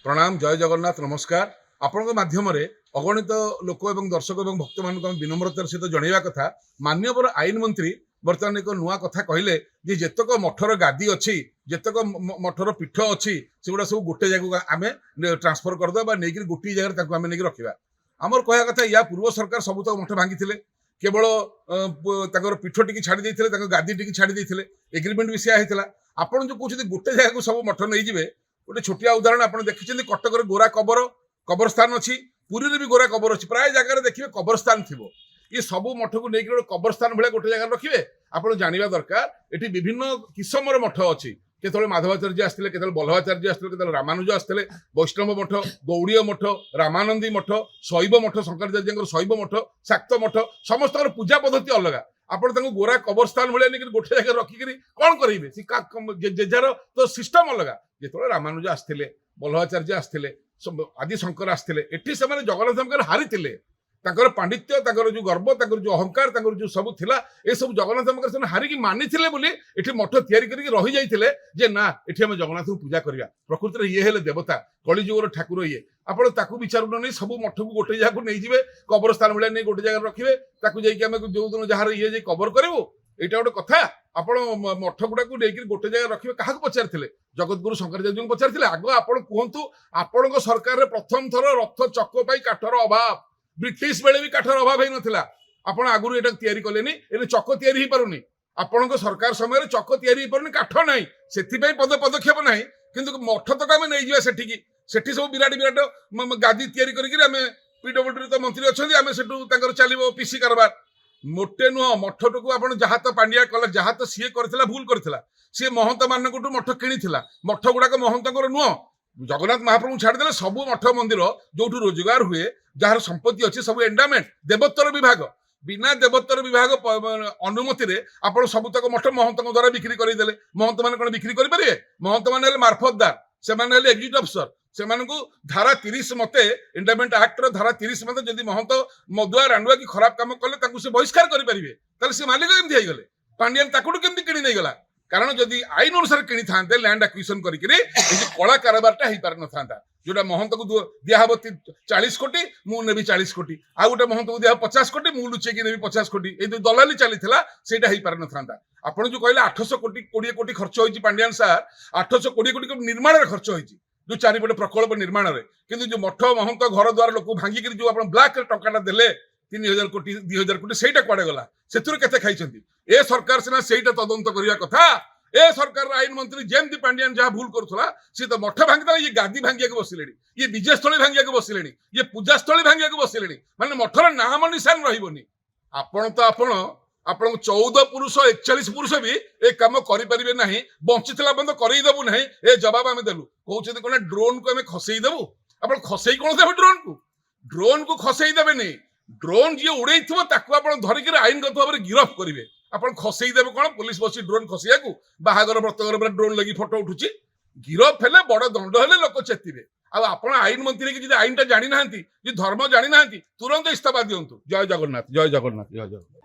प्रणाम जय जगन्नाथ नमस्कार आपण माध्यम अगणित लोक एवं दर्शक एवं भक्त मान विनम्रतार सहित जनवा कथा माननीय आईन मंत्री बर्तमान एक नुआ कथा कहले जे जेतक मठर गादी अच्छी जेतक मठर पीठ अच्छी से गुड़ा सब गोटे जगह आम ट्रांसफर करदे नहीं गोटे जगह आम नहीं रखा आमर कह कथा या पूर्व सरकार सबुत मठ भांगी केवल पीठ टी छाड़ी गादी टी छाड़ी एग्रीमेंट भी सी होता आपड़ जो कहते गोटे जगह सब मठ नहीं जाए गोटे छोटिया उदाहरण आप देखिए कटक गोरा कबरस्थान अच्छी पुरी भी गोरा कबर अच्छी प्राय जगह देखिए कबरस्थान थी ये सब मठ को लेकिन कबरस्थान भाई गोटे जगह रखिए आप जानवा दरकार ये विभिन्न किसमर मठ अच्छी केतल माधवाचार्य आसते केतल बल्लभाचार्य आसते केतल रामानुज आसते वैष्णव मठ गौड़ीय मठ रामानंदी मठ शैव मठ शंकराचार्य शैव मठ शाक्त मठ समस्त पूजा पद्धति अलग आप गोरा कबरस्थान भाई नहीं गोटे जगह रखिक कौन करेंगे जेजार तो सिस्टम अलग जो रामानुज आसते बल्लभाचार्य आसते आदि शंकर आसते एटी से जगन्नाथ हारी पांडित्य जो गर्व जो अहंकार जो सब थिला ए सब जगन्नाथ हारिकी मानी ये मठ तैयारी रही जाते जे ना ये आम जगन्नाथ को पूजा करवा प्रकृति में ये हेले देवता कलिजुगर ठाकुर ये आप विचार नहीं सब मठ को गोटे जगह नहीं जाए कबरस्थान भाई नहीं गोटे जगह रखिए जो दिन जहाँ ये कबर करूँ यहाँ गोटे कथा आपण मठ गुड़ा को लेकिन गोटे जगह रखिए क्या पचार जगतगुरु शंकराचार्य को पचार आग आप कहतु आपण सरकार प्रथम थर रथ चक काठर अभाव ब्रिटिश बेले भी काठर अभाव हो नाला आपण आगुरी एटा तैयारी कलेनी ए चक तैयारी हो पारुनी आपण सरकार समय चक तैयारी हो पारुनी काठ नहीं से पदक्षेप ना किंतु मठ तक आम नहीं जावा सेठी सब विराट विराट गादी तैयारी करके पीडब्ल्यूडी तो मंत्री अच्छा आम से चलो पीसी कारबार मोटे नुह मठ टू आप जहाँ तो पांड्या कला जहाँ तो सी कर भूल करता सी महंत मानक मठ किणी मठ गुड़ाक महंत नुह जगन्नाथ महाप्रभु छाड़देले सब मठ मंदिर जो रोजगार हुए जार संपत्ति अच्छी सब एंडामेंट देवोत्तर विभाग बिना देवोत्तर विभाग अनुमति रे आपण सबुतक मठ महंत द्वारा बिक्री करदेले महंत मान कौन बिक्री करेंगे महंत मान मार्फतदार से एग्जीक्यूटिव अफसर से धारा 30 मते एंडामेंट एक्ट धारा 30 मते जदि महंत मदुआ रांडुआ की खराब काम कले से बहिष्कार करेंगे से मालिक केमती होगले पांडियान ताकू केमती किणी नहीं गला कारण जदि आईन अनुसार किणी था लैंड एक्विजिशन करके कला कारोबारटा हो पार ना जोटा महंत को दिहब 40 कोटी मुझे 40 कोटी आ गोटे महंत को दिहब 50 कोटी मुझे लुचेकी नेबी 50 कोटी ये जो दलाली चली से हो पार ना आपड़ जो कहले 800 कोटी 20 कोटी खर्च होती पांडियान सार 820 कोटी निर्माण खर्च होती जो चारिपटे प्रकल्प निर्माण में किंतु जो मठ महंत घर द्वार लोक भांगिक जो आप ब्लाक टंका देले 3000 कोटी 2000 कोटी से कड़े गला से खाई ए सरकार सीना से तदंत करने कथा ए सरकार आईन मंत्री जयंती पांडियान जहाँ भूल करुला सी तो मठ भांगी ये गादी भांगिया बसिले ये विजयस्थली भांगिया बसिले ये पूजास्थली भांगिया बसिले माने मठर नाम निशान रही आपण तो आपण 14 पुरुष 41 पुरुष भी ए कम करें ना बंचीला बंद करदेबू ना ए जवाब आम देलु कहते कौन ड्रोन को आम खसई देबू आप खसई कौन देवे ड्रोन को खसई देवे नहीं ड्रोन जी उड़े आप धरिक आईनगत भाव में गिरफ करेंगे आप खसई देवे कौन पुलिस बस ड्रोन खसैया बाहागर व्रतगर ड्रोन लगी फोटो उठुची गिरफ हेले बड़ दंड हेले लोक चेतिबे आप आईन मंत्री की आईन टा जानी ना धर्म जानी ना तुरंत इस्तीफा दिंतु जय जगन्नाथ जय जगन्नाथ जय जगन्नाथ।